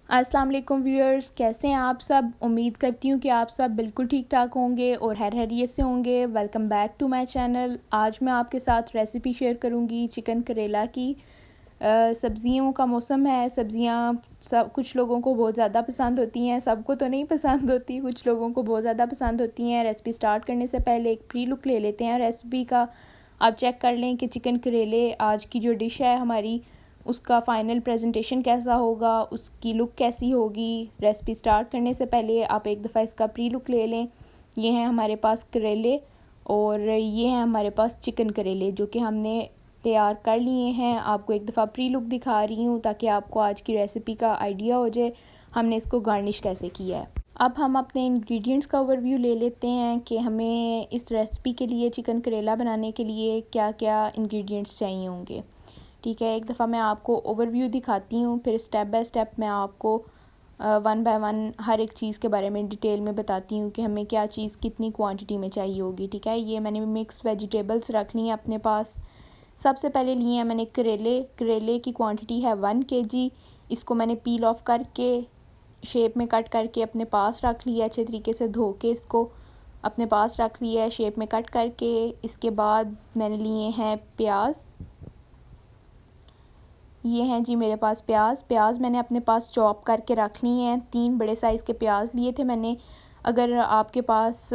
अस्सलाम वालेकुम व्यूअर्स, कैसे हैं आप सब। उम्मीद करती हूँ कि आप सब बिल्कुल ठीक ठाक होंगे और खैरियत से होंगे। Welcome back to my channel. आज मैं आपके साथ रेसिपी शेयर करूँगी चिकन करेला की। सब्ज़ियों का मौसम है। सब्ज़ियाँ सब कुछ लोगों को बहुत ज़्यादा पसंद होती हैं, सबको तो नहीं पसंद होती, कुछ लोगों को बहुत ज़्यादा पसंद होती हैं। रेसिपी स्टार्ट करने से पहले एक प्री लुक ले लेते हैं रेसिपी का। आप चेक कर लें कि चिकन करेले आज की जो डिश है हमारी, उसका फ़ाइनल प्रेजेंटेशन कैसा होगा, उसकी लुक कैसी होगी। रेसिपी स्टार्ट करने से पहले आप एक दफ़ा इसका प्री लुक ले लें। ये हैं हमारे पास करेले और ये हैं हमारे पास चिकन करेले जो कि हमने तैयार कर लिए हैं। आपको एक दफ़ा प्री लुक दिखा रही हूँ ताकि आपको आज की रेसिपी का आइडिया हो जाए हमने इसको गार्निश कैसे किया है। अब हम अपने इंग्रेडिएंट्स का ओवरव्यू ले लेते हैं कि हमें इस रेसिपी के लिए, चिकन करेला बनाने के लिए क्या क्या इंग्रेडिएंट्स चाहिए होंगे। ठीक है, एक दफ़ा मैं आपको ओवरव्यू दिखाती हूँ, फिर स्टेप बाय स्टेप मैं आपको वन बाय वन हर एक चीज़ के बारे में डिटेल में बताती हूँ कि हमें क्या चीज़ कितनी क्वांटिटी में चाहिए होगी। ठीक है, ये मैंने मिक्स वेजिटेबल्स रख ली हैं अपने पास। सबसे पहले लिए हैं मैंने करेले। करेले की क्वांटिटी है 1 kg। इसको मैंने पील ऑफ करके शेप में कट करके अपने पास रख लिया, अच्छे तरीके से धो के इसको अपने पास रख लिया है शेप में कट करके। इसके बाद मैंने लिए हैं प्याज। ये हैं जी मेरे पास प्याज मैंने अपने पास चॉप करके रख ली हैं। 3 बड़े साइज़ के प्याज लिए थे मैंने। अगर आपके पास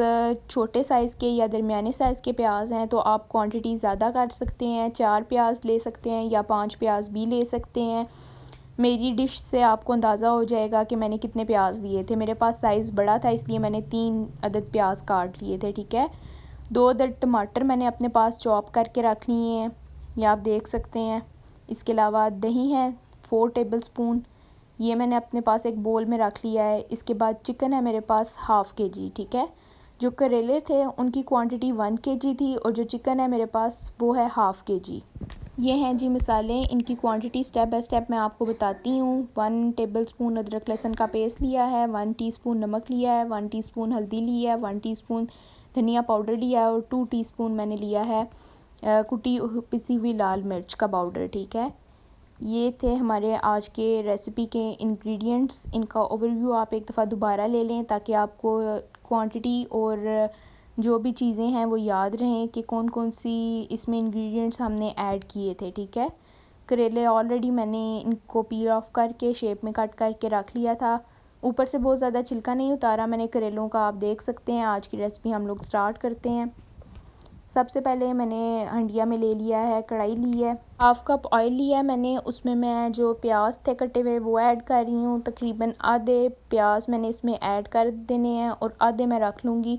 छोटे साइज़ के या दरमियाने साइज़ के प्याज हैं तो आप क्वांटिटी ज़्यादा कर सकते हैं, 4 प्याज ले सकते हैं या 5 प्याज भी ले सकते हैं। मेरी डिश से आपको अंदाज़ा हो जाएगा कि मैंने कितने प्याज लिए थे। मेरे पास साइज़ बड़ा था इसलिए मैंने 3 अदद प्याज काट लिए थे। ठीक है, 2 अदद टमाटर मैंने अपने पास चॉप करके रख लिए हैं, ये आप देख सकते हैं। इसके अलावा दही है 4 टेबलस्पून, ये मैंने अपने पास एक बोल में रख लिया है। इसके बाद चिकन है मेरे पास हाफ़ kg। ठीक है, जो करेले थे उनकी क्वांटिटी 1 kg थी और जो चिकन है मेरे पास वो है हाफ़ kg। ये हैं जी मसाले, इनकी क्वांटिटी स्टेप बाय स्टेप मैं आपको बताती हूँ। 1 टेबलस्पून अदरक लहसुन का पेस्ट लिया है, 1 टीस्पून नमक लिया है, 1 टीस्पून हल्दी लिया है, 1 टीस्पून धनिया पाउडर लिया है और 2 टीस्पून मैंने लिया है कुटी पिसी हुई लाल मिर्च का पाउडर। ठीक है, ये थे हमारे आज के रेसिपी के इंग्रेडिएंट्स। इनका ओवरव्यू आप एक दफ़ा दोबारा ले लें ताकि आपको क्वांटिटी और जो भी चीज़ें हैं वो याद रहें कि कौन कौन सी इसमें इंग्रेडिएंट्स हमने ऐड किए थे। ठीक है, करेले ऑलरेडी मैंने इनको पील ऑफ करके शेप में कट करके रख लिया था। ऊपर से बहुत ज़्यादा छिलका नहीं उतारा मैंने करेलों का, आप देख सकते हैं। आज की रेसिपी हम लोग स्टार्ट करते हैं। सबसे पहले मैंने हंडिया में ले लिया है, कढ़ाई ली है, हाफ़ कप ऑयल लिया है मैंने। उसमें मैं जो प्याज थे कटे हुए वो ऐड कर रही हूँ। तकरीबन आधे प्याज मैंने इसमें ऐड कर देने हैं और आधे मैं रख लूँगी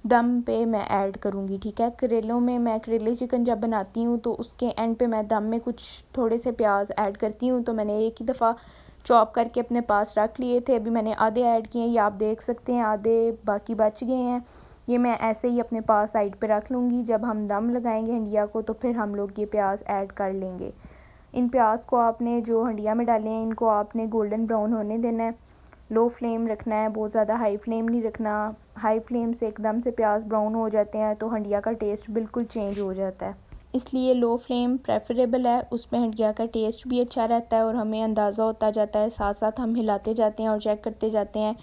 दम पे मैं ऐड करूँगी। ठीक है, करेलों में मैं करेले चिकन जब बनाती हूँ तो उसके एंड पे मैं दम में कुछ थोड़े से प्याज ऐड करती हूँ, तो मैंने एक ही दफ़ा चॉप करके अपने पास रख लिए थे। अभी मैंने आधे ऐड किए हैं, ये आप देख सकते हैं, आधे बाकी बच गए हैं। ये मैं ऐसे ही अपने पास साइड पे रख लूँगी। जब हम दम लगाएंगे हंडिया को तो फिर हम लोग ये प्याज ऐड कर लेंगे। इन प्याज को आपने जो हंडिया में डाले हैं इनको आपने गोल्डन ब्राउन होने देना है। लो फ्लेम रखना है, बहुत ज़्यादा हाई फ्लेम नहीं रखना। हाई फ्लेम से एकदम से प्याज ब्राउन हो जाते हैं तो हंडिया का टेस्ट बिल्कुल चेंज हो जाता है, इसलिए लो फ्लेम प्रेफरेबल है। उसमें हंडिया का टेस्ट भी अच्छा रहता है और हमें अंदाज़ा होता जाता है, साथ साथ हम हिलाते जाते हैं और चेक करते जाते हैं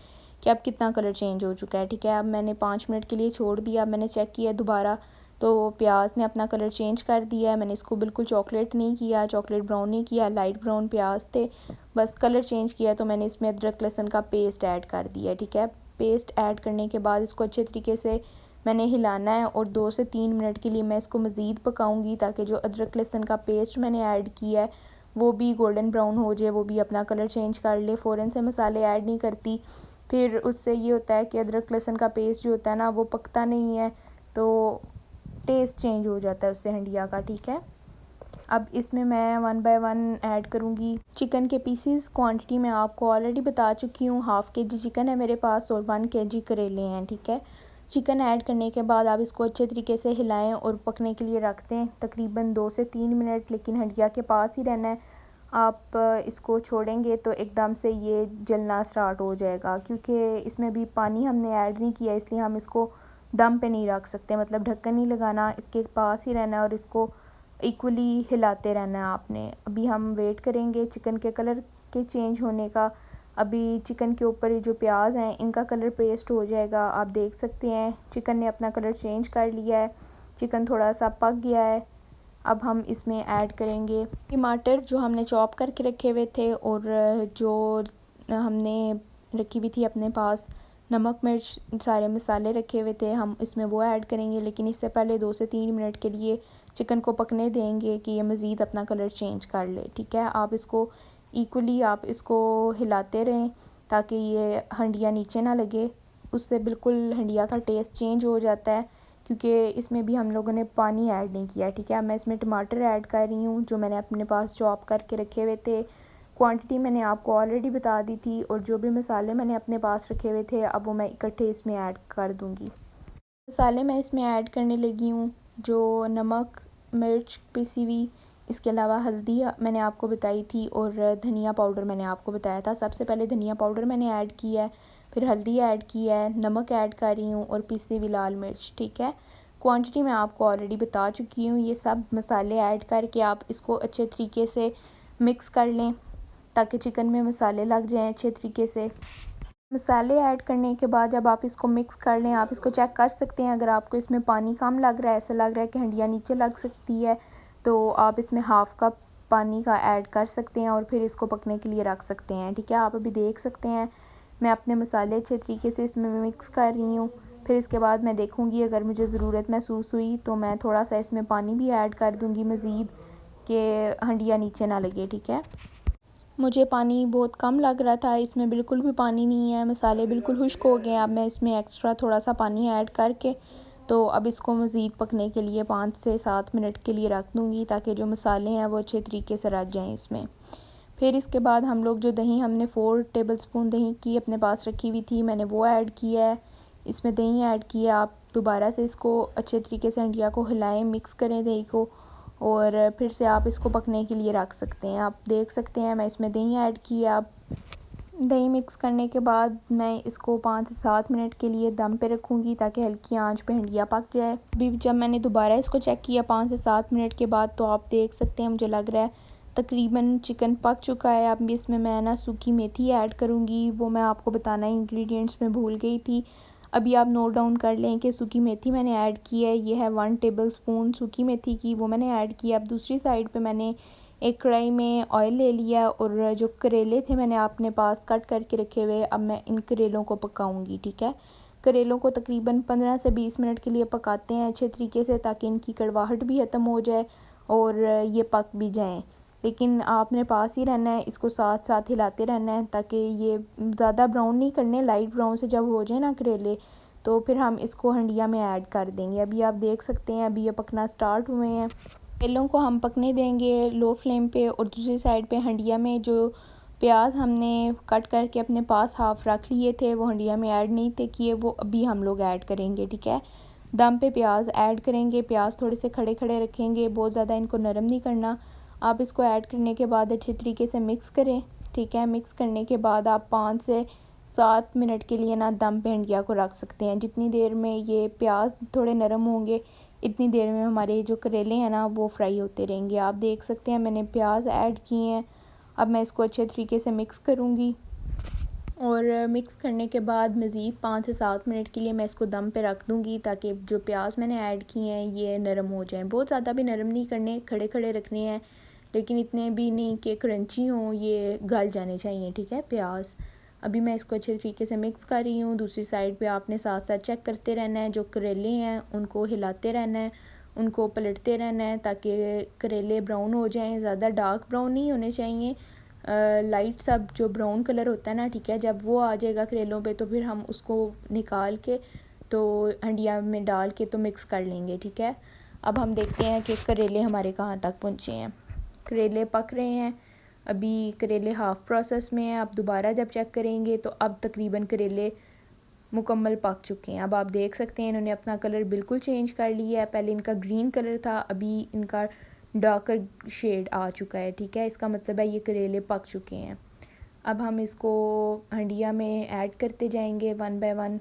कि अब कितना कलर चेंज हो चुका है। ठीक है, अब मैंने 5 मिनट के लिए छोड़ दिया। अब मैंने चेक किया दोबारा तो प्याज ने अपना कलर चेंज कर दिया है। मैंने इसको बिल्कुल चॉकलेट नहीं किया, चॉकलेट ब्राउन नहीं किया, लाइट ब्राउन प्याज थे, बस कलर चेंज किया। तो मैंने इसमें अदरक लहसुन का पेस्ट ऐड कर दिया। ठीक है, पेस्ट ऐड करने के बाद इसको अच्छे तरीके से मैंने हिलाना है और 2 से 3 मिनट के लिए मैं इसको मज़ीद पकाऊंगी ताकि जो अदरक लहसुन का पेस्ट मैंने ऐड किया है वो भी गोल्डन ब्राउन हो जाए, वो भी अपना कलर चेंज कर ले। फ़ौरन से मसाले ऐड नहीं करती, फिर उससे ये होता है कि अदरक लहसुन का पेस्ट जो होता है ना वो पकता नहीं है तो टेस्ट चेंज हो जाता है उससे हंडिया का। ठीक है, अब इसमें मैं 1 बाय 1 ऐड करूँगी चिकन के पीसेस। क्वांटिटी मैं आपको ऑलरेडी बता चुकी हूँ, हाफ़ kg चिकन है मेरे पास और 1 kg करेले हैं। ठीक है, चिकन ऐड करने के बाद आप इसको अच्छे तरीके से हिलाएं और पकने के लिए रख दें तकरीबन 2 से 3 मिनट, लेकिन हंडिया के पास ही रहना है। आप इसको छोड़ेंगे तो एकदम से ये जलना स्टार्ट हो जाएगा, क्योंकि इसमें भी पानी हमने ऐड नहीं किया इसलिए हम इसको दम पे नहीं रख सकते, मतलब ढक्कन नहीं लगाना, इसके पास ही रहना है और इसको इक्वली हिलाते रहना है आपने। अभी हम वेट करेंगे चिकन के कलर के चेंज होने का। अभी चिकन के ऊपर ये जो प्याज हैं इनका कलर पेस्ट हो जाएगा। आप देख सकते हैं चिकन ने अपना कलर चेंज कर लिया है, चिकन थोड़ा सा पक गया है। अब हम इसमें ऐड करेंगे टमाटर जो हमने चॉप करके रखे हुए थे, और जो हमने रखी हुई थी अपने पास नमक मिर्च सारे मसाले रखे हुए थे, हम इसमें वो ऐड करेंगे। लेकिन इससे पहले 2 से 3 मिनट के लिए चिकन को पकने देंगे कि ये मज़ीद अपना कलर चेंज कर ले। ठीक है, आप इसको इक्वली आप इसको हिलाते रहें ताकि ये हंडिया नीचे ना लगे। उससे बिल्कुल हंडिया का टेस्ट चेंज हो जाता है, क्योंकि इसमें भी हम लोगों ने पानी ऐड नहीं किया। ठीक है, मैं इसमें टमाटर ऐड कर रही हूँ जो मैंने अपने पास चॉप करके रखे हुए थे। क्वांटिटी मैंने आपको ऑलरेडी बता दी थी, और जो भी मसाले मैंने अपने पास रखे हुए थे अब वो मैं इकट्ठे इसमें ऐड कर दूँगी। मसाले मैं इसमें ऐड करने लगी हूँ, जो नमक मिर्च पिसी हुई, इसके अलावा हल्दी मैंने आपको बताई थी, और धनिया पाउडर मैंने आपको बताया था। सबसे पहले धनिया पाउडर मैंने ऐड किया है, फिर हल्दी ऐड किया है, नमक ऐड कर रही हूँ, और पिसी हुई लाल मिर्च। ठीक है, क्वांटिटी मैं आपको ऑलरेडी बता चुकी हूँ। ये सब मसाले ऐड करके आप इसको अच्छे तरीके से मिक्स कर लें ताकि चिकन में मसाले लग जाएँ अच्छे तरीके से। मसाले ऐड करने के बाद जब आप इसको मिक्स कर लें, आप इसको चेक कर सकते हैं। अगर आपको इसमें पानी कम लग रहा है, ऐसा लग रहा है कि हंडिया नीचे लग सकती है, तो आप इसमें हाफ़ कप पानी का ऐड कर सकते हैं और फिर इसको पकने के लिए रख सकते हैं। ठीक है, आप अभी देख सकते हैं मैं अपने मसाले अच्छे तरीके से इसमें मिक्स कर रही हूँ। फिर इसके बाद मैं देखूँगी अगर मुझे ज़रूरत महसूस हुई तो मैं थोड़ा सा इसमें पानी भी ऐड कर दूँगी मज़ीद, कि हंडिया नीचे ना लगे। ठीक है, मुझे पानी बहुत कम लग रहा था, इसमें बिल्कुल भी पानी नहीं है, मसाले बिल्कुल खुश्क हो गए हैं। अब मैं इसमें एक्स्ट्रा थोड़ा सा पानी ऐड करके तो अब इसको मज़ीद पकने के लिए 5 से 7 मिनट के लिए रख दूँगी ताकि जो मसाले हैं वो अच्छे तरीके से रच जाएँ इसमें। फिर इसके बाद हम लोग जो दही हमने 4 टेबलस्पून दही की अपने पास रखी हुई थी, मैंने वो ऐड किया है। इसमें दही ऐड किया, आप दोबारा से इसको अच्छे तरीके से हंडिया को हिलाएँ, मिक्स करें दही को, और फिर से आप इसको पकने के लिए रख सकते हैं। आप देख सकते हैं मैं इसमें दही ऐड किया। अब दही मिक्स करने के बाद मैं इसको 5 से 7 मिनट के लिए दम पे रखूँगी ताकि हल्की आंच पे हंडिया पक जाए। अभी जब मैंने दोबारा इसको चेक किया 5 से 7 मिनट के बाद, तो आप देख सकते हैं मुझे लग रहा है तकरीबन चिकन पक चुका है। अब इसमें मैं ना सूखी मेथी ऐड करूँगी, वो मैं आपको बताना इंग्रेडिएंट्स में भूल गई थी। अभी आप नोट डाउन कर लें कि सूखी मेथी मैंने ऐड की है, ये है 1 टेबलस्पून सूखी मेथी की, वो मैंने ऐड किया। अब दूसरी साइड पे मैंने एक कढ़ाई में ऑयल ले लिया, और जो करेले थे मैंने अपने पास कट करके रखे हुए, अब मैं इन करेलों को पकाऊंगी। ठीक है, करेलों को तकरीबन 15 से 20 मिनट के लिए पकाते हैं अच्छे तरीके से ताकि इनकी कड़वाहट भी ख़त्म हो जाए और ये पक भी जाएं। लेकिन आपने पास ही रहना है, इसको साथ साथ हिलाते रहना है ताकि ये ज़्यादा ब्राउन नहीं करने, लाइट ब्राउन से जब हो जाए ना करेले तो फिर हम इसको हंडिया में ऐड कर देंगे। अभी आप देख सकते हैं अभी ये पकना स्टार्ट हुए हैं। करेलों को हम पकने देंगे लो फ्लेम पे, और दूसरी साइड पे हंडिया में जो प्याज हमने कट करके अपने पास हाफ़ रख लिए थे वो हंडिया में ऐड नहीं थे किए, वो अभी हम लोग ऐड करेंगे। ठीक है, दम पे प्याज ऐड करेंगे, प्याज थोड़े से खड़े खड़े रखेंगे, बहुत ज़्यादा इनको नरम नहीं करना। आप इसको ऐड करने के बाद अच्छे तरीके से मिक्स करें। ठीक है, मिक्स करने के बाद आप 5 से 7 मिनट के लिए ना दम पे हंडिया को रख सकते हैं। जितनी देर में ये प्याज थोड़े नरम होंगे इतनी देर में हमारे जो करेले हैं ना वो फ्राई होते रहेंगे। आप देख सकते हैं मैंने प्याज ऐड किए हैं। अब मैं इसको अच्छे तरीके से मिक्स करूँगी, और मिक्स करने के बाद मज़ीद 5 से 7 मिनट के लिए मैं इसको दम पे रख दूँगी ताकि जो प्याज मैंने ऐड किए हैं ये नरम हो जाएं। बहुत ज़्यादा भी नरम नहीं करने, खड़े खड़े रखने हैं, लेकिन इतने भी नहीं कि क्रंची हों, ये गल जाने चाहिए। ठीक है, प्याज अभी मैं इसको अच्छे तरीके से मिक्स कर रही हूँ। दूसरी साइड पे आपने साथ साथ चेक करते रहना है, जो करेले हैं उनको हिलाते रहना है, उनको पलटते रहना है ताकि करेले ब्राउन हो जाएं। ज़्यादा डार्क ब्राउन नहीं होने चाहिए, लाइट सा जो ब्राउन कलर होता है ना, ठीक है, जब वो आ जाएगा करेलों पे तो फिर हम उसको निकाल के तो हंडिया में डाल के तो मिक्स कर लेंगे। ठीक है, अब हम देखते हैं कि करेले हमारे कहाँ तक पहुँचे हैं। करेले पक रहे हैं, अभी करेले हाफ़ प्रोसेस में है। आप दोबारा जब चेक करेंगे तो अब तकरीबन करेले मुकम्मल पक चुके हैं। अब आप देख सकते हैं इन्होंने अपना कलर बिल्कुल चेंज कर लिया है, पहले इनका ग्रीन कलर था, अभी इनका डार्कर शेड आ चुका है। ठीक है, इसका मतलब है ये करेले पक चुके हैं। अब हम इसको हंडिया में ऐड करते जाएंगे 1 बाय 1।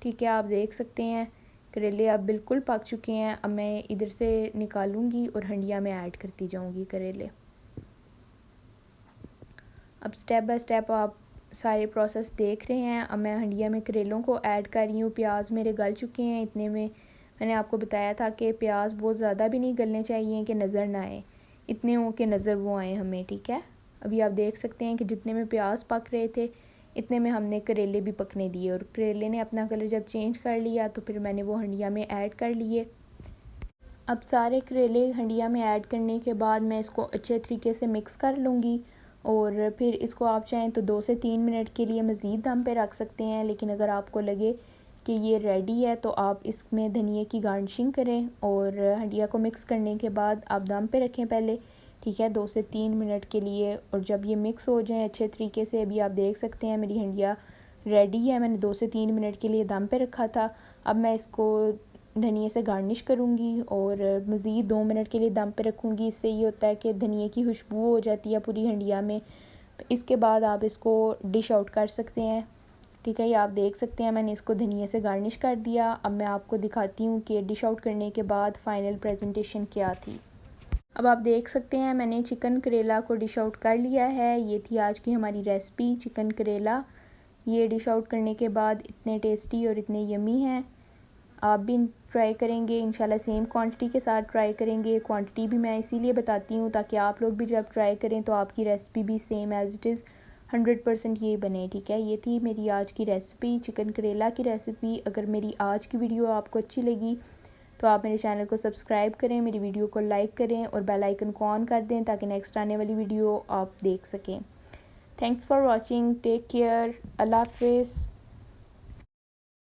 ठीक है, आप देख सकते हैं करेले अब बिल्कुल पक चुके हैं। अब मैं इधर से निकालूंगी और हंडिया में ऐड करती जाऊंगी करेले। अब स्टेप बाय स्टेप आप सारे प्रोसेस देख रहे हैं। अब मैं हंडिया में करेलों को ऐड कर रही हूँ। प्याज मेरे गल चुके हैं। इतने में मैंने आपको बताया था कि प्याज बहुत ज़्यादा भी नहीं गलने चाहिए कि नज़र ना आए, इतने हो के नज़र वो आए हमें, ठीक है। अभी आप देख सकते हैं कि जितने में प्याज पक रहे थे इतने में हमने करेले भी पकने दिए, और करेले ने अपना कलर जब चेंज कर लिया तो फिर मैंने वो हंडिया में ऐड कर लिए। अब सारे करेले हंडिया में ऐड करने के बाद मैं इसको अच्छे तरीके से मिक्स कर लूँगी, और फिर इसको आप चाहें तो 2 से 3 मिनट के लिए मज़ीद दम पे रख सकते हैं। लेकिन अगर आपको लगे कि ये रेडी है तो आप इसमें धनिए की गार्निशिंग करें, और हंडिया को मिक्स करने के बाद आप दम पे रखें पहले, ठीक है, 2 से 3 मिनट के लिए। और जब ये मिक्स हो जाए अच्छे तरीके से, अभी आप देख सकते हैं मेरी हंडिया रेडी है। मैंने 2 से 3 मिनट के लिए दम पे रखा था। अब मैं इसको धनिए से गार्निश करूँगी और मज़ीद 2 मिनट के लिए दम पे रखूँगी। इससे ये होता है कि धनिए की खुशबू हो जाती है पूरी हंडिया में। इसके बाद आप इसको डिश आउट कर सकते हैं, ठीक है। ये आप देख सकते हैं मैंने इसको धनिए से गार्निश कर दिया। अब मैं आपको दिखाती हूँ कि डिश आउट करने के बाद फ़ाइनल प्रेजेंटेशन क्या थी। अब आप देख सकते हैं मैंने चिकन करेला को डिश आउट कर लिया है। ये थी आज की हमारी रेसिपी चिकन करेला। ये डिश आउट करने के बाद इतने टेस्टी और इतने यमी हैं। आप भी ट्राई करेंगे इंशाल्लाह, सेम क्वांटिटी के साथ ट्राई करेंगे। क्वांटिटी भी मैं इसीलिए बताती हूँ ताकि आप लोग भी जब ट्राई करें तो आपकी रेसिपी भी सेम एज़ इट इज़ 100% ये बने, ठीक है। ये थी मेरी आज की रेसिपी, चिकन करेला की रेसिपी। अगर मेरी आज की वीडियो आपको अच्छी लगी तो आप मेरे चैनल को सब्सक्राइब करें, मेरी वीडियो को लाइक करें और बेल आइकन को ऑन कर दें ताकि नेक्स्ट आने वाली वीडियो आप देख सकें। Thanks for watching, take care, अल्लाह हाफिज़।